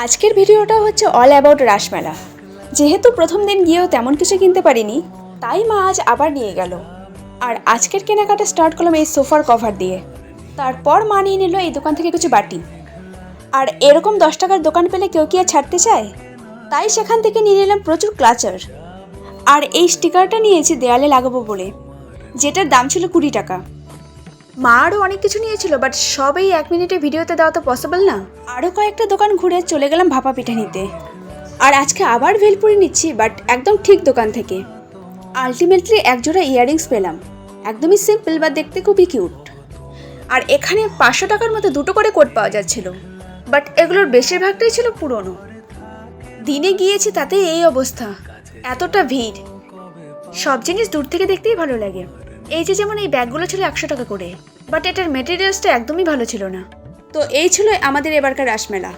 আজকের ভিডিওটা হচ্ছে অল অ্যাবাউট রাসমেলা। যেহেতু প্রথম দিন গিয়েও তেমন কিছু কিনতে পারিনি, তাই মা আজ আবার নিয়ে গেল। আর আজকের কেনাকাটা স্টার্ট করলাম এই সোফার কভার দিয়ে। তারপর মা নিয়ে নিল এই দোকান থেকে কিছু বাটি। আর এরকম 10 টাকার দোকান পেলে কেউ কি আর ছাড়তে চায়? তাই সেখান থেকে নিয়ে নিলাম প্রচুর ক্লাচার। আর এই স্টিকারটা নিয়েছি দেয়ালে লাগাবো বলে, যেটার দাম ছিল 20 টাকা। মা আরও অনেক কিছু নিয়েছিল, বাট সবই 1 মিনিটে ভিডিওতে দেওয়া তো পসিবল না। আরও কয়েকটা দোকান ঘুরে চলে গেলাম ভাপা পিঠা নিতে। আর আজকে আবার ভেলপুরি নিচ্ছি, বাট একদম ঠিক দোকান থেকে। আলটিমেটলি একজোড়া ইয়াররিংস পেলাম, একদমই সিম্পল বা দেখতে খুবই কিউট। আর এখানে 500 টাকার মতো 2টো করে কোট পাওয়া যাচ্ছিল, বাট এগুলোর বেশিরভাগটাই ছিল পুরনো। দিনে গিয়েছি তাতে এই অবস্থা, এতটা ভিড়। সব জিনিস দূর থেকে দেখতেই ভালো লাগে। এই যে যেমন এই ব্যাগগুলো ছিল 100 টাকা করে, বাট এটার মেটেরিয়ালসটা একদমই ভালো ছিল না। তো এই ছিল আমাদের এবারকার রাসমেলা।